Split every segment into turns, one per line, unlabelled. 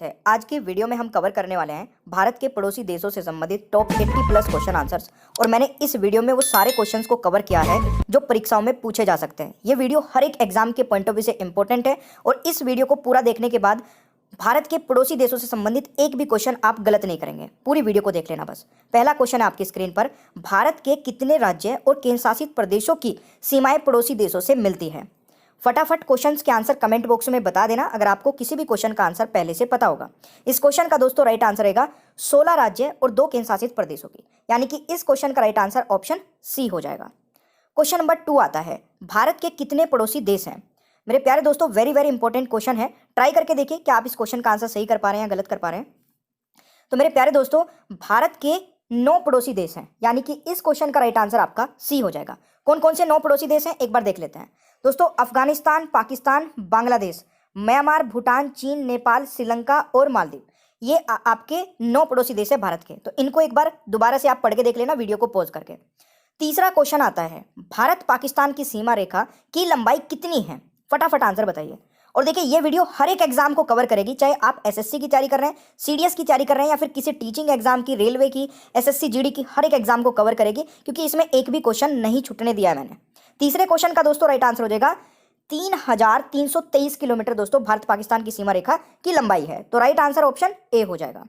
है। आज की वीडियो में हम कवर करने वाले हैं भारत के पड़ोसी देशों से संबंधित टॉप 80 प्लस क्वेश्चन आंसर्स। और मैंने इस वीडियो में वो सारे क्वेश्चंस को कवर किया है जो परीक्षाओं में पूछे जा सकते हैं। ये वीडियो हर एक एग्जाम के पॉइंट ऑफ व्यू से इंपॉर्टेंट है और इस वीडियो को पूरा देखने के बाद भारत के पड़ोसी देशों से संबंधित एक भी क्वेश्चन आप गलत नहीं करेंगे। पूरी वीडियो को देख लेना बस। पहला क्वेश्चन है आपकी स्क्रीन पर, भारत के कितने राज्य और केंद्र शासित प्रदेशों की सीमाएं पड़ोसी देशों से मिलती है? फटाफट क्वेश्चंस के आंसर कमेंट बॉक्स में बता देना अगर आपको किसी भी क्वेश्चन का आंसर पहले से पता होगा। इस क्वेश्चन का दोस्तों राइट आंसर रहेगा 16 राज्य और 2 केंद्र शासित प्रदेशों की, यानी कि इस क्वेश्चन का राइट आंसर ऑप्शन सी हो जाएगा। क्वेश्चन नंबर 2 आता है, भारत के कितने पड़ोसी देश हैं? मेरे प्यारे दोस्तों वेरी वेरी इंपॉर्टेंट क्वेश्चन है। ट्राई करके देखिए क्या आप इस क्वेश्चन का आंसर सही कर पा रहे हैं या गलत कर पा रहे हैं। तो मेरे प्यारे दोस्तों भारत के 9 पड़ोसी देश हैं, यानी कि इस क्वेश्चन का राइट आंसर आपका सी हो जाएगा। कौन कौन से 9 पड़ोसी देश हैं एक बार देख लेते हैं दोस्तों। अफगानिस्तान, पाकिस्तान, बांग्लादेश, म्यांमार, भूटान, चीन, नेपाल, श्रीलंका और मालदीव। ये आपके 9 पड़ोसी देश है भारत के। तो इनको एक बार दोबारा से आप पढ़ के देख लेना वीडियो को पॉज करके। तीसरा क्वेश्चन आता है, भारत पाकिस्तान की सीमा रेखा की लंबाई कितनी है? फटाफट आंसर बताइए। और देखिए ये वीडियो हर एक एग्जाम को कवर करेगी, चाहे आप एसएससी की तैयारी कर रहे हैं, सीडीएस की तैयारी कर रहे हैं या फिर किसी टीचिंग एग्जाम की, रेलवे की, एसएससी जीडी की, हर एक एग्जाम को कवर करेगी क्योंकि इसमें एक भी क्वेश्चन नहीं छूटने दिया है मैंने। तीसरे क्वेश्चन का दोस्तों राइट आंसर हो जाएगा 3323 किलोमीटर दोस्तों भारत पाकिस्तान की सीमा रेखा की लंबाई है। तो राइट आंसर ऑप्शन ए हो जाएगा।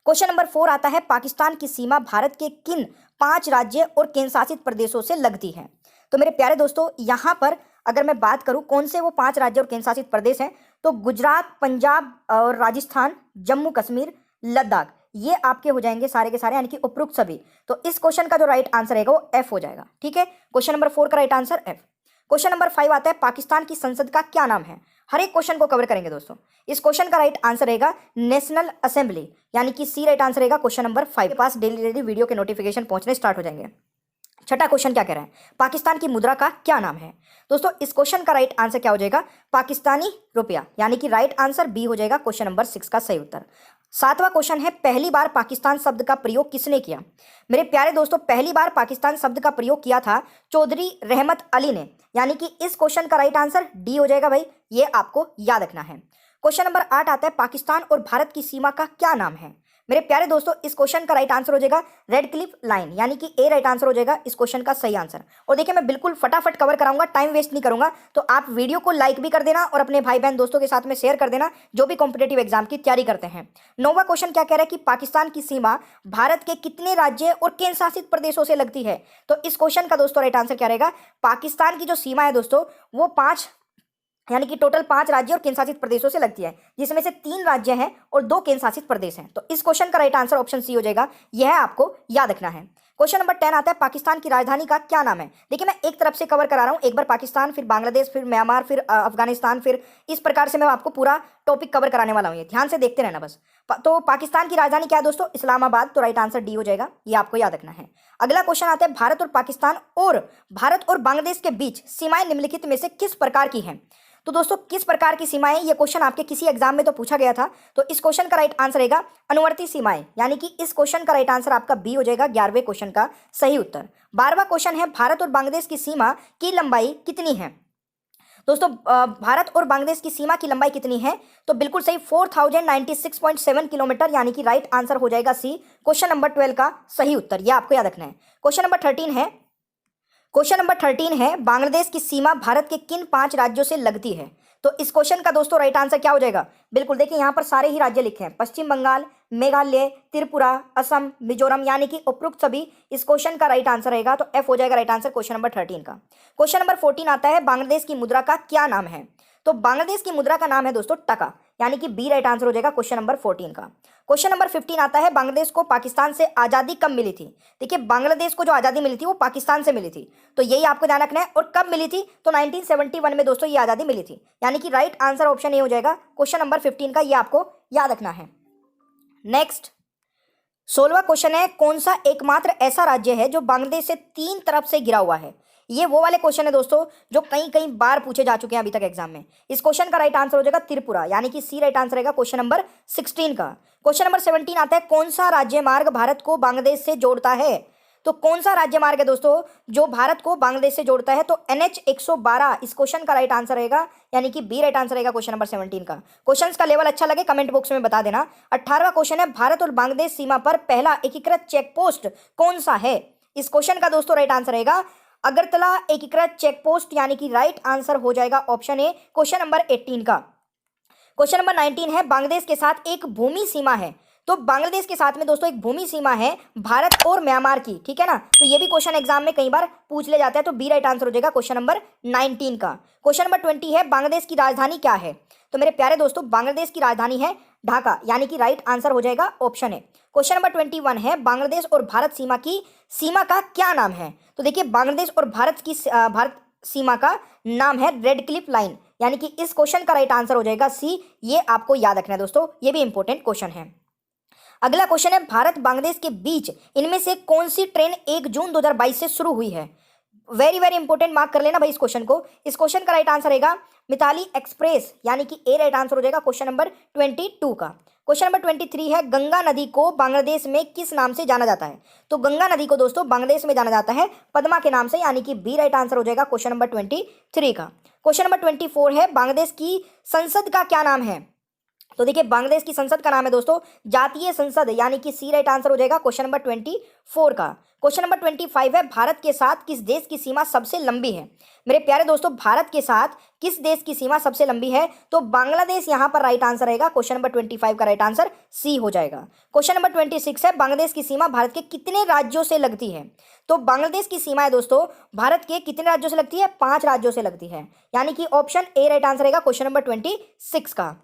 क्वेश्चन नंबर 4 आता है, पाकिस्तान की सीमा भारत के किन 5 राज्य और केंद्र शासित प्रदेशों से लगती है? तो मेरे प्यारे दोस्तों यहां पर अगर मैं बात करूं कौन से वो 5 राज्य और केंद्र शासित प्रदेश हैं, तो गुजरात, पंजाब और राजस्थान, जम्मू कश्मीर, लद्दाख, ये आपके हो जाएंगे सारे के सारे, यानी कि उपरोक्त सभी। तो इस क्वेश्चन का जो राइट आंसर रहेगा वो एफ हो जाएगा। ठीक है, क्वेश्चन नंबर 4 का right answer F. Question number 5 आता है, पाकिस्तान की संसद का क्या नाम है? हर एक क्वेश्चन को कवर करेंगे दोस्तों। इस क्वेश्चन का राइट आंसर रहेगा नेशनल असेंबली, यानी कि सी राइट आंसर रहेगा क्वेश्चन नंबर 5 के पास डेली डेली वीडियो के नोटिफिकेशन पहुंचने स्टार्ट हो जाएंगे। छठा क्वेश्चन क्या कह रहा है, पाकिस्तान की मुद्रा का क्या नाम है? दोस्तों इस क्वेश्चन का राइट आंसर क्या हो जाएगा, पाकिस्तानी रुपया, यानी कि राइट आंसर बी हो जाएगा क्वेश्चन नंबर 6 का सही उत्तर। 7वां क्वेश्चन है, पहली बार पाकिस्तान शब्द का प्रयोग किसने किया? मेरे प्यारे दोस्तों पहली बार पाकिस्तान शब्द का प्रयोग किया था चौधरी रहमत अली ने, यानी कि इस क्वेश्चन का राइट आंसर डी हो जाएगा भाई, ये आपको याद रखना है। क्वेश्चन नंबर 8 आता है, पाकिस्तान और भारत की सीमा का क्या नाम है? मेरे प्यारे दोस्तों इस क्वेश्चन का राइट आंसर हो जाएगा रेड क्लिफ लाइन, यानी कि ए राइट आंसर हो जाएगा इस क्वेश्चन का सही आंसर। और देखिए मैं बिल्कुल फटाफट कवर कराऊंगा, टाइम वेस्ट नहीं करूंगा, तो आप वीडियो को लाइक भी कर देना और अपने भाई बहन दोस्तों के साथ में शेयर कर देना जो भी कॉम्पिटेटिव एग्जाम की तैयारी करते हैं। 9वां क्वेश्चन क्या कह रहा है कि पाकिस्तान की सीमा भारत के कितने राज्य और केंद्र शासित प्रदेशों से लगती है? तो इस क्वेश्चन का दोस्तों राइट आंसर क्या रहेगा, पाकिस्तान की जो सीमा है दोस्तों वो 5, यानी कि टोटल 5 राज्य और केंद्र शासित प्रदेशों से लगती है, जिसमें से 3 राज्य हैं और 2 केंद्र शासित प्रदेश हैं। तो इस क्वेश्चन का राइट आंसर ऑप्शन सी हो जाएगा, यह आपको याद रखना है। क्वेश्चन नंबर 10 आता है, पाकिस्तान की राजधानी का क्या नाम है? देखिए मैं एक तरफ से कवर करा रहा हूं, एक बार पाकिस्तान, फिर बांग्लादेश, फिर म्यांमार, फिर अफगानिस्तान, फिर इस प्रकार से मैं आपको पूरा टॉपिक कवर कराने वाला हूं, ये ध्यान से देखते रहना बस। तो पाकिस्तान की राजधानी क्या है दोस्तों, इस्लामाबाद। तो राइट आंसर डी हो जाएगा, ये आपको याद रखना है। अगला क्वेश्चन आता है, भारत और पाकिस्तान और भारत और बांग्लादेश के बीच सीमाएं निम्नलिखित में से किस प्रकार की हैं? तो दोस्तों किस प्रकार की सीमाएं, ये क्वेश्चन आपके किसी एग्जाम में तो पूछा गया था। तो इस क्वेश्चन का राइट आंसर रहेगा अनुवर्ती सीमाएं, यानी कि इस क्वेश्चन का राइट आंसर आपका बी हो जाएगा 11वें क्वेश्चन का सही उत्तर। 12वां क्वेश्चन है, भारत और बांग्लादेश की सीमा की लंबाई कितनी है? दोस्तों भारत और बांग्लादेश की सीमा की लंबाई कितनी है? तो बिल्कुल सही 4096.7 किलोमीटर, यानी कि राइट आंसर हो जाएगा सी क्वेश्चन नंबर 12 का सही उत्तर, यह आपको याद रखना है। क्वेश्चन नंबर 13 है, बांग्लादेश की सीमा भारत के किन 5 राज्यों से लगती है? तो इस क्वेश्चन का दोस्तों राइट आंसर क्या हो जाएगा, बिल्कुल देखिए यहां पर सारे ही राज्य लिखे हैं, पश्चिम बंगाल, मेघालय, त्रिपुरा, असम, मिजोरम, यानी कि उपरोक्त सभी। इस क्वेश्चन का राइट आंसर रहेगा तो एफ हो जाएगा राइट आंसर क्वेश्चन नंबर 13 का। क्वेश्चन नंबर 14 आता है, बांग्लादेश की मुद्रा का क्या नाम है? तो बांग्लादेश की मुद्रा का नाम है दोस्तों टका, यानी कि बी राइट आंसर हो जाएगा क्वेश्चन नंबर 14 का। क्वेश्चन नंबर 15 आता है, बांग्लादेश को पाकिस्तान से आजादी कब मिली थी? देखिए बांग्लादेश को जो आजादी मिली थी वो पाकिस्तान से मिली थी, तो यही आपको ध्यान रखना है। और कब मिली थी? तो 1971 में दोस्तों ये आजादी मिली थी, यानी कि राइट आंसर ऑप्शन ए हो जाएगा क्वेश्चन नंबर 15 का, ये आपको याद रखना है। नेक्स्ट 16वां क्वेश्चन है, कौन सा एकमात्र ऐसा राज्य है जो बांग्लादेश से 3 तरफ से घिरा हुआ है? ये वो वाले क्वेश्चन है दोस्तों जो कई कई बार पूछे जा चुके हैं अभी तक एग्जाम में। इस क्वेश्चन का राइट आंसर हो जाएगा त्रिपुरा, यानी कि सी राइट आंसर रहेगा क्वेश्चन नंबर 16 का। क्वेश्चन नंबर 17 आता है, कौन सा राज्य मार्ग भारत को बांग्लादेश से जोड़ता है? तो कौन सा राज्य मार्ग है दोस्तों जो भारत को बांग्लादेश से जोड़ता है? तो NH 112 इस क्वेश्चन का राइट आंसर रहेगा, यानी कि बी राइट आंसर रहेगा क्वेश्चन नंबर 17 का। क्वेश्चंस का लेवल अच्छा लगे कमेंट बॉक्स में बता देना। 18वां क्वेश्चन है, भारत और बांग्लादेश सीमा पर पहला एकीकृत चेक पोस्ट कौन सा है? इस क्वेश्चन का दोस्तों राइट आंसर रहेगा अगरतला एकीकृत चेक पोस्ट, यानी कि राइट आंसर हो जाएगा ऑप्शन ए क्वेश्चन नंबर 18 का। क्वेश्चन नंबर 19 है, बांग्लादेश के साथ एक भूमि सीमा है। तो बांग्लादेश के साथ में दोस्तों एक भूमि सीमा है भारत और म्यांमार की, ठीक है ना। तो ये भी क्वेश्चन एग्जाम में कई बार पूछ ले जाता है, तो बी राइट आंसर हो जाएगा क्वेश्चन नंबर 19 का। क्वेश्चन नंबर 20 है, बांग्लादेश की राजधानी क्या है? तो मेरे प्यारे दोस्तों बांग्लादेश की राजधानी है ढाका, यानी कि राइट आंसर हो जाएगा ऑप्शन ए। क्वेश्चन नंबर 21 है, बांग्लादेश और भारत सीमा का क्या नाम है? तो देखिए बांग्लादेश और भारत सीमा का नाम है रेड क्लिफ लाइन, यानी कि इस क्वेश्चन का राइट आंसर हो जाएगा सी। ये आपको याद रखना है दोस्तों, ये भी इंपॉर्टेंट क्वेश्चन है। अगला क्वेश्चन है, भारत बांग्लादेश के बीच इनमें से कौन सी ट्रेन 1 जून 2022 से शुरू हुई है? वेरी वेरी इंपॉर्टेंट, मार्क कर लेना भाई इस क्वेश्चन को। इस क्वेश्चन का राइट आंसर रहेगा मिताली एक्सप्रेस, यानी कि ए राइट आंसर हो जाएगा क्वेश्चन नंबर 22 का। क्वेश्चन नंबर 23 है, गंगा नदी को बांग्लादेश में किस नाम से जाना जाता है? तो गंगा नदी को दोस्तों बांग्लादेश में जाना जाता है पद्मा के नाम से, यानी कि बी राइट आंसर हो जाएगा क्वेश्चन नंबर 23 का। क्वेश्चन नंबर 24 है, बांग्लादेश की संसद का क्या नाम है? तो देखिए बांग्लादेश की संसद का नाम है दोस्तों जातीय संसद, यानी कि सी राइट आंसर हो जाएगा क्वेश्चन नंबर 24 का। क्वेश्चन नंबर 25 है, भारत के साथ किस देश की सीमा सबसे लंबी है? मेरे प्यारे दोस्तों भारत के साथ किस देश की सीमा सबसे लंबी है? तो बांग्लादेश यहां पर राइट आंसर रहेगा, क्वेश्चन नंबर 25 का राइट आंसर सी हो जाएगा। क्वेश्चन नंबर 26 है, बांग्लादेश की सीमा भारत के कितने राज्यों से लगती है? तो बांग्लादेश की सीमा है दोस्तों भारत के कितने राज्यों से लगती है? 5 राज्यों से लगती है, यानी कि ऑप्शन ए राइट आंसर रहेगा क्वेश्चन नंबर 26 का।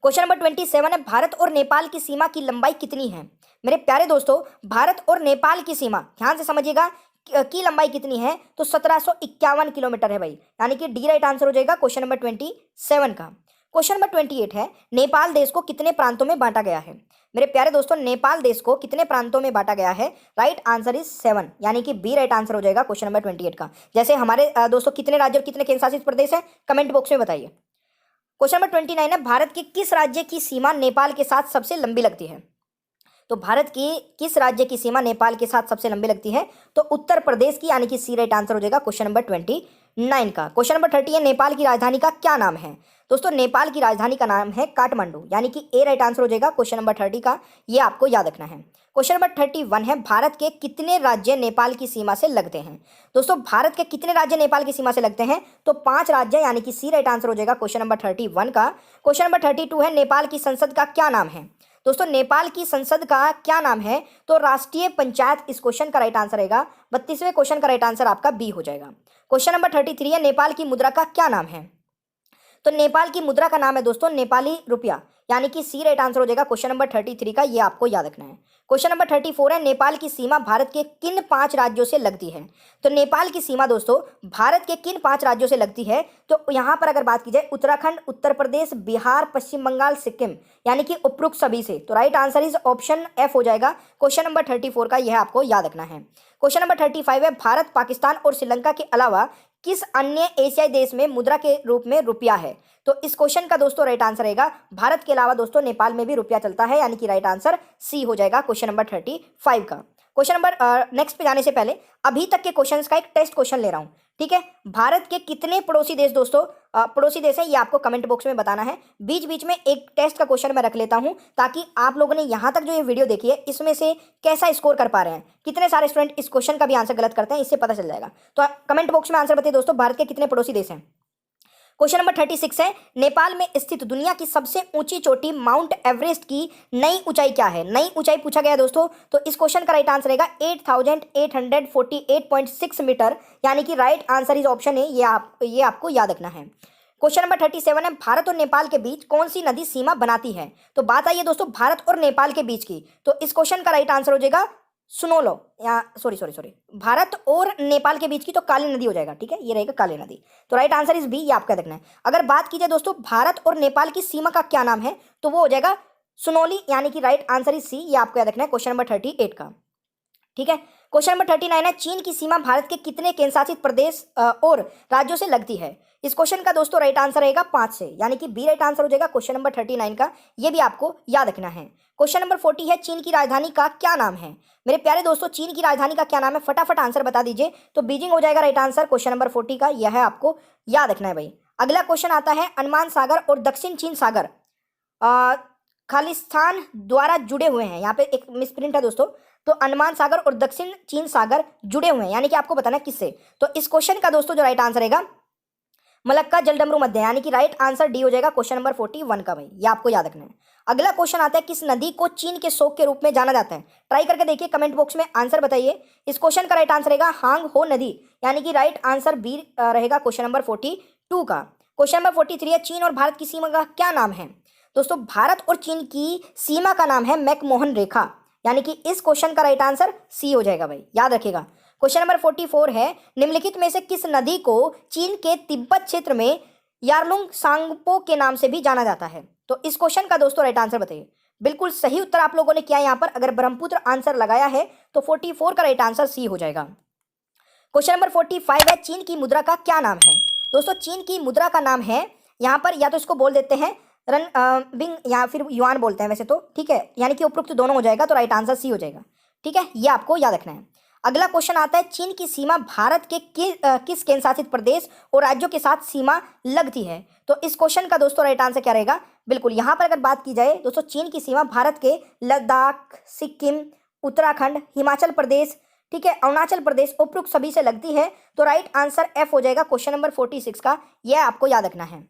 क्वेश्चन नंबर 27 है, भारत और नेपाल की सीमा की लंबाई कितनी है? मेरे प्यारे दोस्तों भारत और नेपाल की सीमा ध्यान से समझिएगा की लंबाई कितनी है? तो 1751 किलोमीटर है भाई, यानी कि डी राइट आंसर हो जाएगा क्वेश्चन नंबर 27 का। क्वेश्चन नंबर 28 है, नेपाल देश को कितने प्रांतों में बांटा गया है? मेरे प्यारे दोस्तों नेपाल देश को कितने प्रांतों में बांटा गया है? राइट आंसर इज 7, यानी कि बी राइट आंसर हो जाएगा क्वेश्चन नंबर 28 का। जैसे हमारे दोस्तों कितने राज्य और कितने केंद्रशासित प्रदेश है कमेंट बॉक्स में बताइए। क्वेश्चन नंबर 29 है, भारत के किस राज्य की सीमा नेपाल के साथ सबसे लंबी लगती है? तो भारत की किस राज्य की सीमा नेपाल के साथ सबसे लंबी लगती है? तो उत्तर प्रदेश की, यानी कि सी राइट आंसर हो जाएगा क्वेश्चन नंबर 29 का। क्वेश्चन नंबर 30 है, नेपाल की राजधानी का क्या नाम है? दोस्तों नेपाल की राजधानी का नाम है काठमांडू, यानी कि ए राइट आंसर हो जाएगा क्वेश्चन नंबर 30 का। ये आपको याद रखना है। क्वेश्चन नंबर 31 है, भारत के कितने राज्य नेपाल की सीमा से लगते हैं? दोस्तों भारत के कितने राज्य नेपाल की सीमा से लगते हैं? तो 5 राज्य, यानी कि सी राइट आंसर हो जाएगा क्वेश्चन नंबर 31 का। क्वेश्चन नंबर 32 है, नेपाल की संसद का क्या नाम है? दोस्तों नेपाल की संसद का क्या नाम है? तो राष्ट्रीय पंचायत इस क्वेश्चन का राइट आंसर रहेगा। 32वें क्वेश्चन का राइट आंसर आपका बी हो जाएगा। क्वेश्चन नंबर 33 है, नेपाल की मुद्रा का क्या नाम है? तो नेपाल की मुद्रा का नाम है दोस्तों नेपाली रुपया, यानी कि सी राइट आंसर हो जाएगा क्वेश्चन नंबर 33 का। ये आपको याद रखना है। क्वेश्चन नंबर 34 है, नेपाल की सीमा भारत के किन 5 राज्यों से लगती है? तो नेपाल की सीमा दोस्तों भारत के किन 5 राज्यों से लगती है? तो यहाँ पर अगर बात की जाए उत्तराखंड, उत्तर प्रदेश, बिहार, पश्चिम बंगाल, सिक्किम, यानी कि उपरोक्त सभी से। तो right answer is option F हो जाएगा क्वेश्चन नंबर 34 का। यह आपको याद रखना है। क्वेश्चन नंबर 35 है, भारत, पाकिस्तान और श्रीलंका के अलावा किस अन्य एशियाई देश में मुद्रा के रूप में रुपया है? तो इस क्वेश्चन का दोस्तों राइट आंसर रहेगा भारत के अलावा दोस्तों नेपाल में भी रुपया चलता है, यानी कि राइट आंसर सी हो जाएगा क्वेश्चन नंबर 35 का। क्वेश्चन नंबर नेक्स्ट पे जाने से पहले अभी तक के क्वेश्चंस का एक टेस्ट क्वेश्चन ले रहा हूं, ठीक है। भारत के कितने पड़ोसी देश दोस्तों पड़ोसी देश है, ये आपको कमेंट बॉक्स में बताना है। बीच बीच में एक टेस्ट का क्वेश्चन मैं रख लेता हूं, ताकि आप लोगों ने यहां तक जो ये वीडियो देखी है इसमें से कैसा स्कोर कर पा रहे हैं, कितने सारे स्टूडेंट इस क्वेश्चन का भी आंसर गलत करते हैं, इससे पता चल जाएगा। तो कमेंट बॉक्स में आंसर बताइए दोस्तों, भारत के कितने पड़ोसी देश हैं। क्वेश्चन नंबर 36 है, नेपाल में स्थित दुनिया की सबसे ऊंची चोटी माउंट एवरेस्ट की नई ऊंचाई क्या है? नई ऊंचाई पूछा गया दोस्तों, तो इस क्वेश्चन का राइट आंसर रहेगा 8848.6 मीटर, यानी कि राइट आंसर इज ऑप्शन है। ये आपको याद रखना है। क्वेश्चन नंबर 37 है, भारत और नेपाल के बीच कौन सी नदी सीमा बनाती है? तो बात आई है दोस्तों भारत और नेपाल के बीच की, तो इस क्वेश्चन का राइट आंसर हो जाएगा सुनो लो, या सॉरी भारत और नेपाल के बीच की तो काली नदी हो जाएगा, ठीक है, ये रहेगा काली नदी। तो राइट आंसर इज बी, ये आपका देखना है। अगर बात की जाए दोस्तों भारत और नेपाल की सीमा का क्या नाम है, तो वो हो जाएगा सुनोली, यानी कि राइट आंसर इज सी, ये आपको याद रखना है क्वेश्चन नंबर 38 का, ठीक है। क्वेश्चन नंबर 39 है, चीन की सीमा भारत के कितने केंद्रशासित प्रदेश और राज्यों से लगती है? इस क्वेश्चन का दोस्तों राइट आंसर रहेगा 5 से, यानी कि बी राइट आंसर हो जाएगा क्वेश्चन नंबर 39 का। ये भी आपको याद रखना है। क्वेश्चन नंबर 40 है, चीन की राजधानी का क्या नाम है? मेरे प्यारे दोस्तों, चीन की राजधानी का क्या नाम है? फटाफट आंसर बता दीजिए। तो बीजिंग हो जाएगा राइट आंसर क्वेश्चन नंबर 40 का, यह है आपको याद रखना है भाई। अगला क्वेश्चन आता है, अंडमान सागर और दक्षिण चीन सागर खालिस्तान द्वारा जुड़े हुए हैं। यहाँ पे एक मिसप्रिंट है दोस्तों। तो अंडमान सागर और दक्षिण चीन सागर जुड़े हुए हैं, यानी कि आपको बताना है किससे। तो इस क्वेश्चन का दोस्तों जो राइट आंसर रहेगा मलक्का जलडमरू मध्य, यानी कि राइट आंसर डी हो जाएगा क्वेश्चन नंबर 41 का भाई, ये आपको याद रखना है। अगला क्वेश्चन आता है, किस नदी को चीन के शोक के रूप में जाना जाता है? ट्राई करके देखिए, कमेंट बॉक्स में आंसर बताइए। इस क्वेश्चन का राइट आंसर रहेगा हांग हो नदी, यानी कि राइट आंसर बी रहेगा क्वेश्चन नंबर 42 का। क्वेश्चन नंबर 43 है, चीन और भारत की सीमा का क्या नाम है? दोस्तों, भारत और चीन की सीमा का नाम है मैकमोहन रेखा, यानी कि इस क्वेश्चन का राइट आंसर सी हो जाएगा भाई, याद रखिएगा। क्वेश्चन नंबर 44 है, निम्नलिखित में से किस नदी को चीन के तिब्बत क्षेत्र में यारलुंग सांगपो के नाम से भी जाना जाता है? तो इस क्वेश्चन का दोस्तों राइट आंसर बताइए। बिल्कुल सही उत्तर आप लोगों ने किया यहाँ पर। अगर ब्रह्मपुत्र आंसर लगाया है तो 44 का राइट आंसर सी हो जाएगा। क्वेश्चन नंबर 45 है, चीन की मुद्रा का क्या नाम है? दोस्तों, चीन की मुद्रा का नाम है, यहाँ पर या तो इसको बोल देते हैं रन बिंग या फिर युआन बोलते हैं वैसे तो, ठीक है, यानी कि उपरोक्त दोनों हो जाएगा। तो राइट आंसर सी हो जाएगा, ठीक है, ये आपको याद रखना है। अगला क्वेश्चन आता है, चीन की सीमा भारत के किस केंद्र शासित प्रदेश और राज्यों के साथ सीमा लगती है? तो इस क्वेश्चन का दोस्तों राइट आंसर क्या रहेगा? बिल्कुल, यहाँ पर अगर बात की जाए दोस्तों, चीन की सीमा भारत के लद्दाख, सिक्किम, उत्तराखंड, हिमाचल प्रदेश, ठीक है, अरुणाचल प्रदेश, उपरोक्त सभी से लगती है। तो राइट आंसर एफ हो जाएगा क्वेश्चन नंबर 46 का, यह आपको याद रखना है।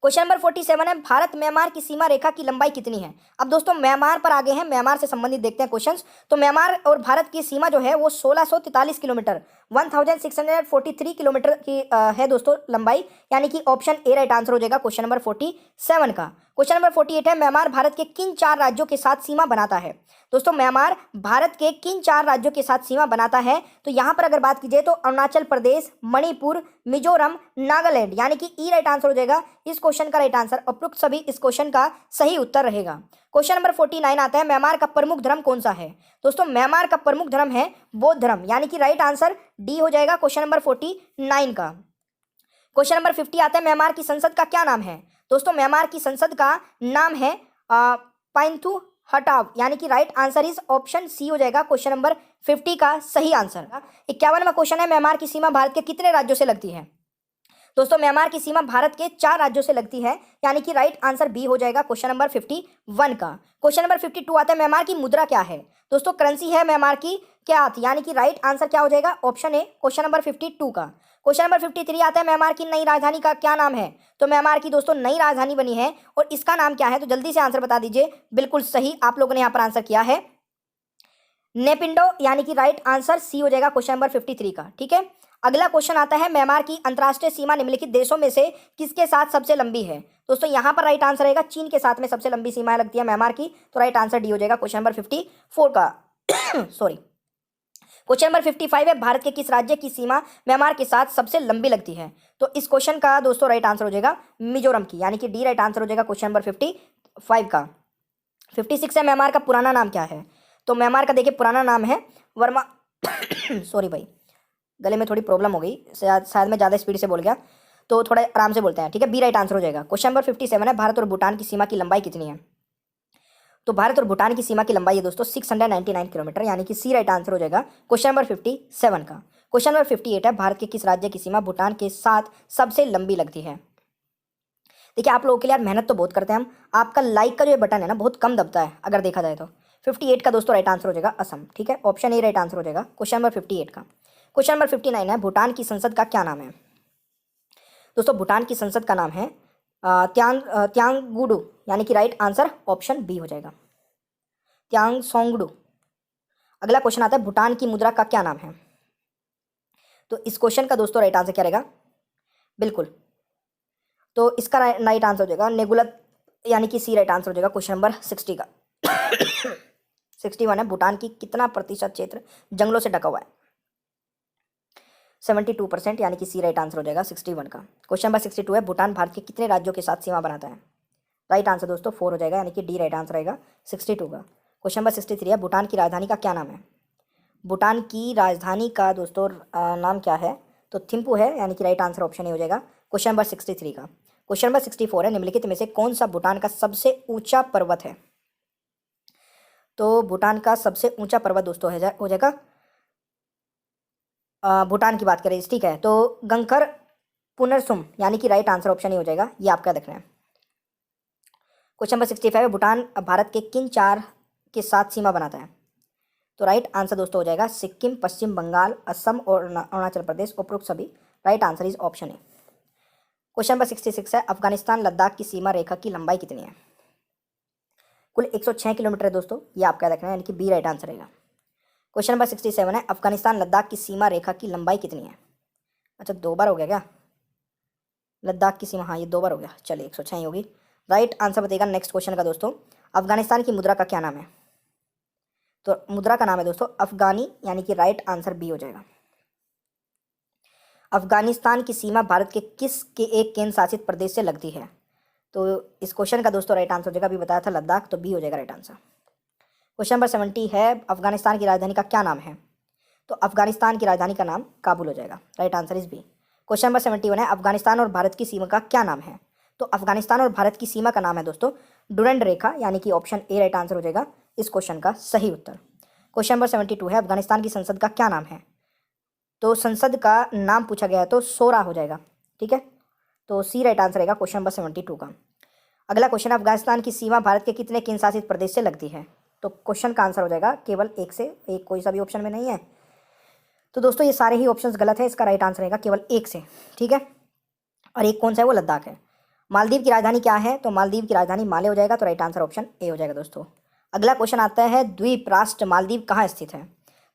क्वेश्चन नंबर 47 है, भारत म्यांमार की सीमा रेखा की लंबाई कितनी है? अब दोस्तों म्यांमार पर आगे हैं, म्यांमार से संबंधित देखते हैं क्वेश्चंस। तो म्यांमार और भारत की सीमा जो है वो 1643 किलोमीटर 1643 किलोमीटर की है दोस्तों लंबाई, यानी कि ऑप्शन ए राइट आंसर हो जाएगा क्वेश्चन नंबर 47 का। क्वेश्चन नंबर 48 है, म्यांमार भारत के किन 4 राज्यों के साथ सीमा बनाता है? दोस्तों, म्यांमार भारत के किन 4 राज्यों के साथ सीमा बनाता है? तो यहाँ पर अगर बात की जाए तो अरुणाचल प्रदेश, मणिपुर, मिजोरम, नागालैंड, यानी कि ई राइट आंसर हो जाएगा इस क्वेश्चन का राइट आंसर। उपरोक्त सभी इस क्वेश्चन का सही उत्तर रहेगा। क्वेश्चन नंबर 49 आता है, म्यांमार का प्रमुख धर्म कौन सा है? दोस्तों, म्यांमार का प्रमुख धर्म है बौद्ध धर्म, यानी कि राइट आंसर डी हो जाएगा क्वेश्चन नंबर 49 का। क्वेश्चन नंबर 50 आता है, म्यांमार की संसद का क्या नाम है? दोस्तों, म्यांमार की संसद का नाम है पाइंथू हटाव, यानी कि right answer is option C हो जाएगा क्वेश्चन नंबर 50 का सही आंसर। 51वां क्वेश्चन है, म्यांमार की सीमा भारत के कितने राज्यों से लगती है? दोस्तों, म्यांमार की सीमा भारत के 4 राज्यों से लगती है, यानी कि राइट आंसर बी हो जाएगा क्वेश्चन नंबर 51 का। क्वेश्चन नंबर 52 आता है, म्यांमार की मुद्रा क्या है? दोस्तों, करेंसी है म्यांमार की क्या आती, यानी कि राइट आंसर क्या हो जाएगा? ऑप्शन ए क्वेश्चन नंबर 52 का। क्वेश्चन नंबर 53 आता है, म्यांमार की नई राजधानी का क्या नाम है? तो म्यांमार की दोस्तों नई राजधानी बनी है और इसका नाम क्या है? तो जल्दी से आंसर बता दीजिए। बिल्कुल सही आप लोगों ने यहाँ पर आंसर किया है, नेपिंडो, यानी कि राइट आंसर सी हो जाएगा क्वेश्चन नंबर 53 का, ठीक है। अगला क्वेश्चन आता है, म्यांमार की अंतर्राष्ट्रीय सीमा निम्नलिखित देशों में से किसके साथ सबसे लंबी है? दोस्तों, यहाँ पर राइट आंसर रहेगा चीन के साथ में सबसे लंबी सीमा लगती है म्यांमार की। तो राइट आंसर डी हो जाएगा क्वेश्चन नंबर 54 का। सॉरी, क्वेश्चन नंबर 55 है, भारत के किस राज्य की सीमा म्यांमार के साथ सबसे लंबी लगती है? तो इस क्वेश्चन का दोस्तों राइट आंसर हो जाएगा मिजोरम की, यानी कि डी राइट आंसर हो जाएगा क्वेश्चन नंबर 55 का। 56 है, म्यांमार का पुराना नाम क्या है? तो म्यांमार का देखिए पुराना नाम है वर्मा सॉरी भाई, गले में थोड़ी प्रॉब्लम हो गई, शायद मैं ज़्यादा स्पीड से बोल गया, तो थोड़ा आराम से बोलते हैं, ठीक है। बी राइट आंसर हो जाएगा। क्वेश्चन नंबर 57 है, भारत और भूटान की सीमा की लंबाई कितनी है? तो भारत और भूटान की सीमा की लंबाई है दोस्तों 699 किलोमीटर, यानी कि सी राइट आंसर हो जाएगा क्वेश्चन नंबर 57 का। क्वेश्चन नंबर 58 है, भारत के किस राज्य की सीमा भूटान के साथ सबसे लंबी लगती है? देखिए, आप लोगों के लिए यार मेहनत तो बहुत करते हैं हम, आपका लाइक का जो बटन है ना बहुत कम दबता है अगर देखा जाए तो। 58 का दोस्तों राइट आंसर हो जाएगा असम, ठीक है, ऑप्शन ए राइट आंसर हो जाएगा क्वेश्चन नंबर 58 का। क्वेश्चन नंबर 59 है, भूटान की संसद का क्या नाम है? दोस्तों, भूटान की संसद का नाम है त्यांगुडू, यानी कि राइट आंसर ऑप्शन बी हो जाएगा त्यांगसोंगडू। अगला क्वेश्चन आता है, भूटान की मुद्रा का क्या नाम है? तो इस क्वेश्चन का दोस्तों राइट आंसर क्या रहेगा? बिल्कुल, तो इसका राइट आंसर हो जाएगा नेगुलत, यानी कि सी राइट आंसर हो जाएगा क्वेश्चन नंबर 60 का। 61 है, भूटान की कितना प्रतिशत क्षेत्र जंगलों से ढका हुआ है? 72%, यानी कि सी राइट आंसर हो जाएगा 61 का। क्वेश्चन नंबर 62 है, भूटान भारत के कितने राज्यों के साथ सीमा बनाता है? राइट आंसर दोस्तों 4 हो जाएगा, यानी कि डी राइट आंसर रहेगा 62 का। क्वेश्चन नंबर 63 है, भूटान की राजधानी का क्या नाम है? भूटान की राजधानी का दोस्तों नाम क्या है? तो थिम्पू है, यानी कि राइट आंसर ऑप्शन ए हो जाएगा क्वेश्चन नंबर 63 का। क्वेश्चन नंबर 64 है, निम्नलिखित में से कौन सा भूटान का सबसे ऊंचा पर्वत है? तो भूटान का सबसे ऊंचा पर्वत दोस्तों हो जाएगा, भूटान की बात करें, ठीक है, तो गंगखर पुनरसुम, यानी कि राइट आंसर ऑप्शन ही हो जाएगा, ये आपका देखना है। क्वेश्चन नंबर 65 है, भूटान भारत के किन 4 के साथ सीमा बनाता है? तो राइट आंसर दोस्तों हो जाएगा सिक्किम, पश्चिम बंगाल, असम और अरुणाचल प्रदेश, उपरोक्त सभी। Right answer is option A. Question number 66 है, अफगानिस्तान लद्दाख की सीमा रेखा की लंबाई कितनी है? कुल 106 किलोमीटर है दोस्तों, ये आपका देखना है, यानी कि बी राइट आंसर रहेगा। क्वेश्चन नंबर 67 है, अफगानिस्तान लद्दाख की सीमा रेखा की लंबाई कितनी है? अच्छा 2 बार हो गया क्या लद्दाख की सीमा? हाँ ये 2 बार हो गया, चलिए 106 ही होगी। राइट आंसर बताइएगा नेक्स्ट क्वेश्चन का दोस्तों, अफगानिस्तान की मुद्रा का क्या नाम है? तो मुद्रा का नाम है दोस्तों अफगानी, यानी कि राइट आंसर बी हो जाएगा। अफगानिस्तान की सीमा भारत के किस के एक केंद्र शासित प्रदेश से लगती है? तो इस क्वेश्चन का दोस्तों राइट आंसर हो जाएगा, अभी बताया था लद्दाख, तो बी हो जाएगा राइट आंसर। क्वेश्चन नंबर 70 है, अफगानिस्तान की राजधानी का क्या नाम है? तो अफगानिस्तान की राजधानी का नाम काबुल हो जाएगा, right answer is B. Question number 71 है, अफगानिस्तान और भारत की सीमा का क्या नाम है? तो अफगानिस्तान और भारत की सीमा का नाम है दोस्तों डुरंड रेखा, यानी कि ऑप्शन ए राइट आंसर हो जाएगा इस क्वेश्चन का सही उत्तर। क्वेश्चन नंबर 72 है, अफगानिस्तान की संसद का क्या नाम है? तो संसद का नाम पूछा गया है तो सोरा हो जाएगा, ठीक है, तो सी राइट आंसर रहेगा क्वेश्चन नंबर 72 का। अगला क्वेश्चन, अफगानिस्तान की सीमा भारत के कितने केंद्र शासित प्रदेश से लगती है? तो क्वेश्चन का आंसर हो जाएगा केवल एक से, एक कोई सा भी ऑप्शन में नहीं है। तो दोस्तों ये सारे ही ऑप्शंस गलत है, इसका राइट आंसर रहेगा केवल एक से, ठीक है, और एक कौन सा है? वो लद्दाख है। मालदीव की राजधानी क्या है? तो मालदीव की राजधानी माले हो जाएगा, तो राइट आंसर ऑप्शन ए हो जाएगा दोस्तों। अगला क्वेश्चन आता है, द्वीप राष्ट्र मालदीव कहाँ स्थित है?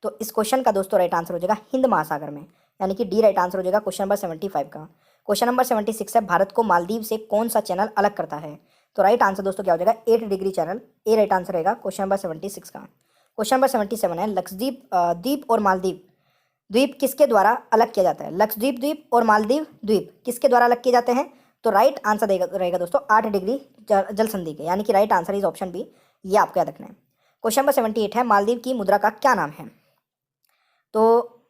तो इस क्वेश्चन का दोस्तों राइट आंसर हो जाएगा हिंद महासागर में, यानी कि डी राइट आंसर हो जाएगा क्वेश्चन नंबर 75 का। क्वेश्चन नंबर 76 है, भारत को मालदीव से कौन सा चैनल अलग करता है? तो राइट आंसर दोस्तों क्या हो जाएगा? 8 डिग्री चैनल, ए राइट आंसर रहेगा क्वेश्चन नंबर 76 का। क्वेश्चन नंबर 77 है, लक्षद्वीप द्वीप और मालदीव द्वीप किसके द्वारा अलग किया जाता है? लक्षद्वीप द्वीप और मालदीव द्वीप किसके द्वारा अलग किए जाते हैं? तो राइट आंसर रहेगा दोस्तों 8 डिग्री जल संधि के, यानी कि right answer is option B, ये आपको याद रखना है। क्वेश्चन नंबर 78 है, मालदीव की मुद्रा का क्या नाम है? तो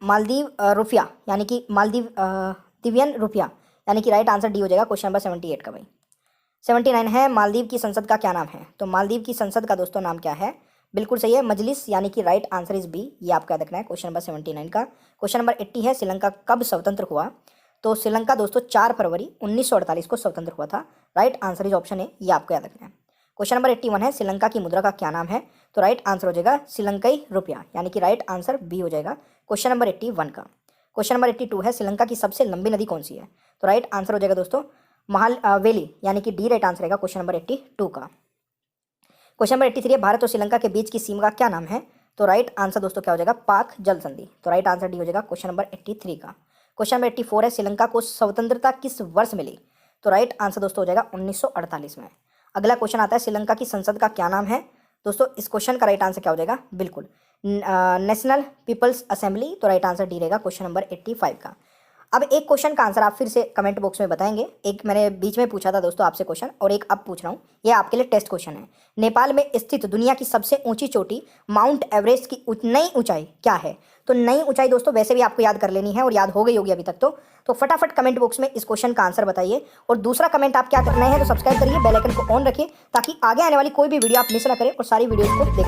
मालदीव रुपया, यानी कि मालदीव दिव्यन रुपया, यानी कि राइट आंसर डी हो जाएगा क्वेश्चन नंबर 78 का भाई। 79 है, मालदीव की संसद का क्या नाम है? तो मालदीव की संसद का दोस्तों नाम क्या है? बिल्कुल सही है, मजलिस, यानी कि राइट आंसर इज बी, ये आपका देखना है क्वेश्चन नंबर 79 का। क्वेश्चन नंबर 80 है, श्रीलंका कब स्वतंत्र हुआ? तो श्रीलंका दोस्तों 4 फरवरी 1948 को स्वतंत्र हुआ था, right answer is option A, ये आपको याद रखना है। क्वेश्चन नंबर 81 है, श्रीलंका की मुद्रा का क्या नाम है? तो राइट आंसर हो जाएगा श्रीलंकाई रुपया, यानी कि राइट आंसर बी हो जाएगा क्वेश्चन नंबर 81 का। क्वेश्चन नंबर 82 है, श्रीलंका की सबसे लंबी नदी कौन सी है? तो राइट आंसर हो जाएगा दोस्तों वेली, यानी कि डी राइट आंसर रहेगा क्वेश्चन नंबर 82 का। क्वेश्चन नंबर 83 है, भारत और श्रीलंका के बीच की सीमा का क्या नाम है? तो राइट आंसर दोस्तों क्या हो जाएगा? पाक जल संधि, तो राइट आंसर डी हो जाएगा क्वेश्चन नंबर 83 का। क्वेश्चन नंबर 84 है, श्रीलंका को स्वतंत्रता किस वर्ष मिली? तो राइट आंसर दोस्तों हो जाएगा 1948 में। अगला क्वेश्चन आता है, श्रीलंका की संसद का क्या नाम है? दोस्तों इस क्वेश्चन का राइट आंसर क्या हो जाएगा? बिल्कुल नेशनल पीपल्स असेंबली, तो राइट आंसर डी रहेगा क्वेश्चन नंबर 85 का। अब एक क्वेश्चन का आंसर आप फिर से कमेंट बॉक्स में बताएंगे, एक मैंने बीच में पूछा था दोस्तों आपसे क्वेश्चन, और एक अब पूछ रहा हूँ, ये आपके लिए टेस्ट क्वेश्चन है। नेपाल में स्थित दुनिया की सबसे ऊंची चोटी माउंट एवरेस्ट की नई ऊंचाई क्या है? तो नई ऊंचाई दोस्तों वैसे भी आपको याद कर लेनी है, और याद हो गई होगी अभी तक तो फटाफट कमेंट बॉक्स में इस क्वेश्चन का आंसर बताइए। और दूसरा कमेंट आप क्या करना है, तो सब्सक्राइब करिए, बेल आइकन को ऑन रखिए, ताकि आगे आने वाली कोई भी वीडियो आप मिस ना करें और सारी वीडियोज को देख